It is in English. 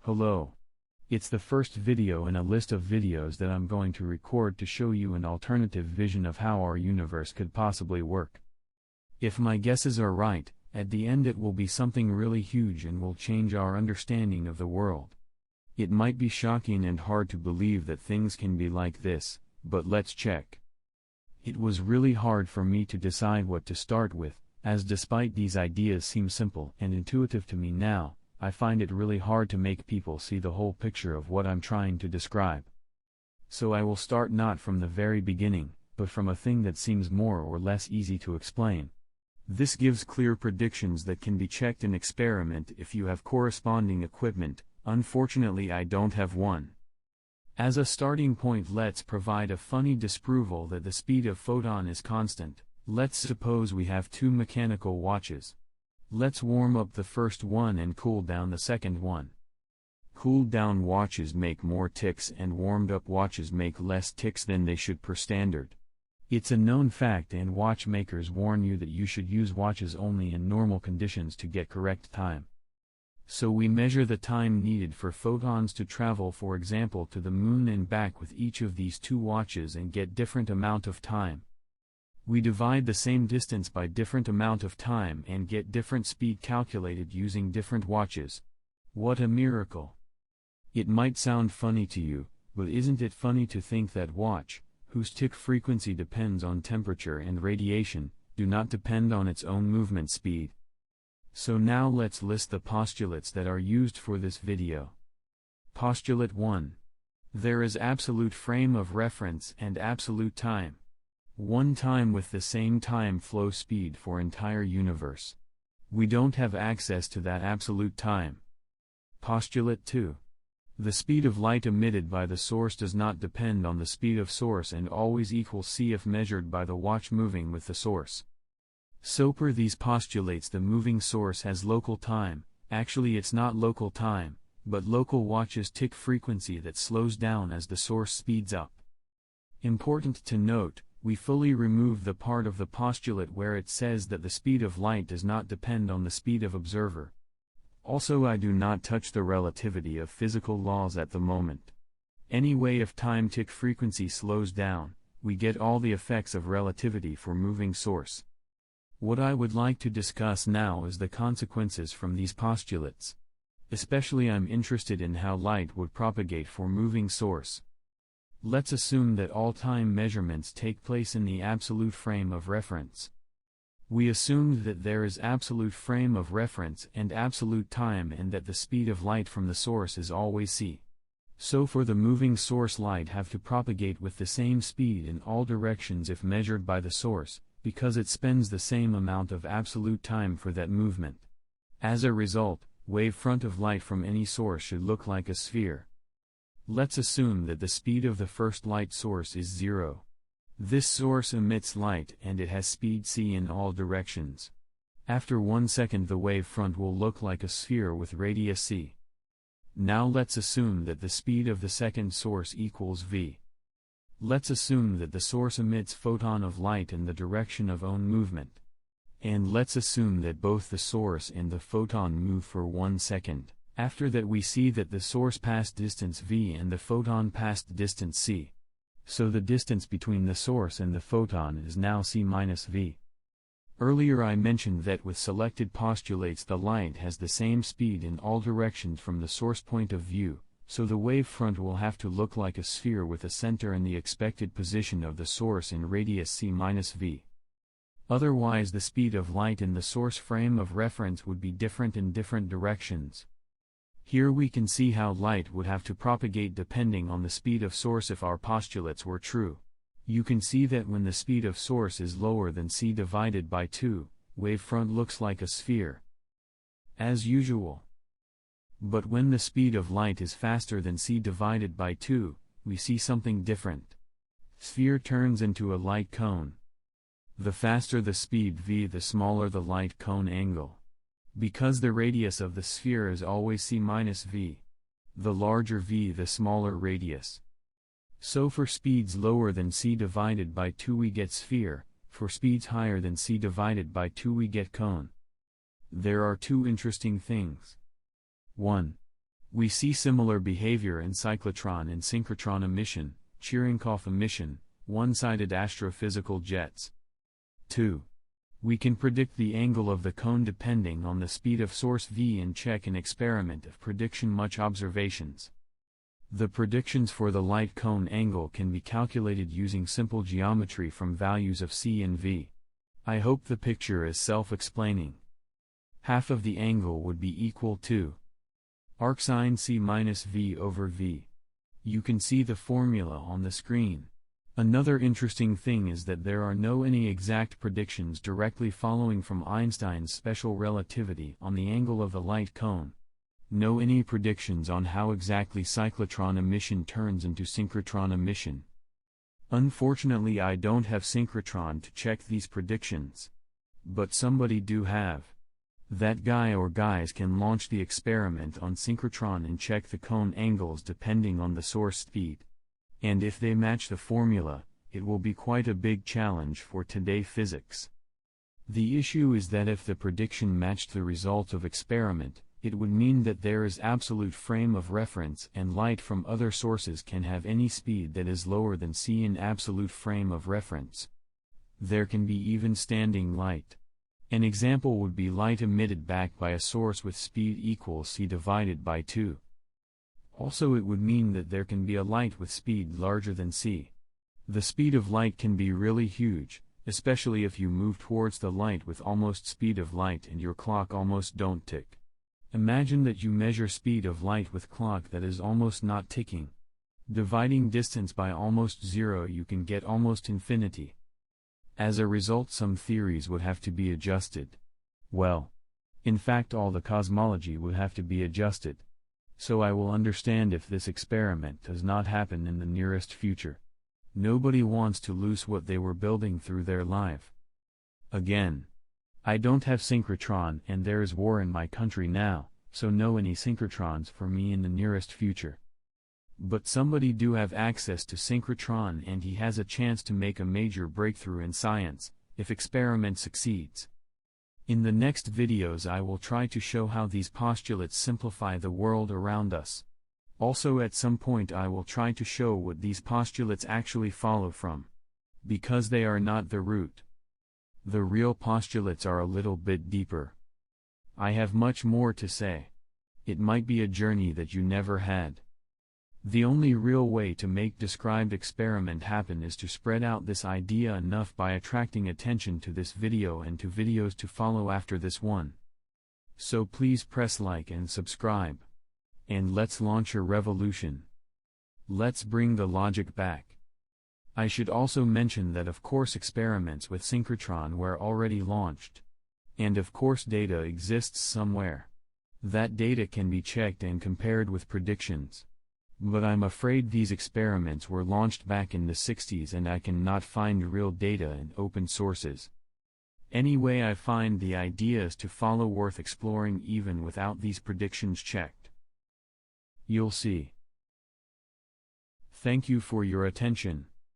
Hello. It's the first video in a list of videos that I'm going to record to show you an alternative vision of how our universe could possibly work. If my guesses are right, at the end it will be something really huge and will change our understanding of the world. It might be shocking and hard to believe that things can be like this, but let's check. It was really hard for me to decide what to start with, as despite these ideas seem simple and intuitive to me now, I find it really hard to make people see the whole picture of what I'm trying to describe. So I will start not from the very beginning, but from a thing that seems more or less easy to explain. This gives clear predictions that can be checked in experiment if you have corresponding equipment. Unfortunately I don't have one. As a starting point, let's provide a funny disproval that the speed of photon is constant. Let's suppose we have two mechanical watches. Let's warm up the first one and cool down the second one. Cooled down watches make more ticks and warmed up watches make less ticks than they should per standard. It's a known fact, and watchmakers warn you that you should use watches only in normal conditions to get correct time. So we measure the time needed for photons to travel, for example, to the moon and back with each of these two watches and get different amount of time. We divide the same distance by different amount of time and get different speed calculated using different watches. What a miracle! It might sound funny to you, but isn't it funny to think that watch, whose tick frequency depends on temperature and radiation, do not depend on its own movement speed? So now let's list the postulates that are used for this video. Postulate 1. There is absolute frame of reference and absolute time. One time with the same time flow speed for entire universe. We don't have access to that absolute time. Postulate 2. The speed of light emitted by the source does not depend on the speed of source and always equals c if measured by the watch moving with the source. So per these postulates the moving source has local time. Actually it's not local time, but local watch's tick frequency that slows down as the source speeds up. Important to note, we fully remove the part of the postulate where it says that the speed of light does not depend on the speed of observer. Also I do not touch the relativity of physical laws at the moment. Anyway, if time tick frequency slows down, we get all the effects of relativity for moving source. What I would like to discuss now is the consequences from these postulates. Especially I'm interested in how light would propagate for moving source. Let's assume that all time measurements take place in the absolute frame of reference. We assumed that there is absolute frame of reference and absolute time and that the speed of light from the source is always c. So for the moving source, light have to propagate with the same speed in all directions if measured by the source, because it spends the same amount of absolute time for that movement. As a result, wavefront of light from any source should look like a sphere. Let's assume that the speed of the first light source is 0. This source emits light and it has speed c in all directions. After 1 second the wavefront will look like a sphere with radius c. Now let's assume that the speed of the second source equals v. Let's assume that the source emits photon of light in the direction of own movement. And let's assume that both the source and the photon move for 1 second. After that we see that the source passed distance v and the photon passed distance c. So the distance between the source and the photon is now c minus v. Earlier I mentioned that with selected postulates the light has the same speed in all directions from the source point of view, so the wavefront will have to look like a sphere with a center in the expected position of the source in radius c minus v. Otherwise the speed of light in the source frame of reference would be different in different directions. Here we can see how light would have to propagate depending on the speed of source if our postulates were true. You can see that when the speed of source is lower than c divided by 2, wavefront looks like a sphere. As usual. But when the speed of light is faster than c divided by 2, we see something different. Sphere turns into a light cone. The faster the speed v, the smaller the light cone angle. Because the radius of the sphere is always c minus v. The larger v, the smaller radius. So for speeds lower than c divided by 2 we get sphere, for speeds higher than c divided by 2 we get cone. There are two interesting things. 1. We see similar behavior in cyclotron and synchrotron emission, Cherenkov emission, one-sided astrophysical jets. 2. We can predict the angle of the cone depending on the speed of source v and check an experiment of prediction much observations. The predictions for the light cone angle can be calculated using simple geometry from values of c and v. I hope the picture is self-explaining. Half of the angle would be equal to arcsine c minus v over v. You can see the formula on the screen. Another interesting thing is that there are no any exact predictions directly following from Einstein's special relativity on the angle of the light cone. No any predictions on how exactly cyclotron emission turns into synchrotron emission. Unfortunately, I don't have synchrotron to check these predictions. But somebody do have. That guy or guys can launch the experiment on synchrotron and check the cone angles depending on the source speed. And if they match the formula, it will be quite a big challenge for today physics. The issue is that if the prediction matched the result of experiment, it would mean that there is absolute frame of reference and light from other sources can have any speed that is lower than c in absolute frame of reference. There can be even standing light. An example would be light emitted back by a source with speed equals c divided by 2. Also, it would mean that there can be a light with speed larger than c. The speed of light can be really huge, especially if you move towards the light with almost speed of light and your clock almost don't tick. Imagine that you measure speed of light with clock that is almost not ticking. Dividing distance by almost 0, you can get almost infinity. As a result, some theories would have to be adjusted. Well, in fact, all the cosmology would have to be adjusted. So I will understand if this experiment does not happen in the nearest future. Nobody wants to lose what they were building through their life. Again, I don't have synchrotron and there is war in my country now, so no any synchrotrons for me in the nearest future. But somebody do have access to synchrotron and he has a chance to make a major breakthrough in science, if experiment succeeds. In the next videos I will try to show how these postulates simplify the world around us. Also at some point I will try to show what these postulates actually follow from. Because they are not the root. The real postulates are a little bit deeper. I have much more to say. It might be a journey that you never had. The only real way to make described experiment happen is to spread out this idea enough by attracting attention to this video and to videos to follow after this one. So please press like and subscribe. And let's launch a revolution. Let's bring the logic back. I should also mention that of course experiments with synchrotron were already launched. And of course data exists somewhere. That data can be checked and compared with predictions. But I'm afraid these experiments were launched back in the 60s and I cannot find real data in open sources. Anyway, I find the ideas to follow worth exploring even without these predictions checked. You'll see. Thank you for your attention.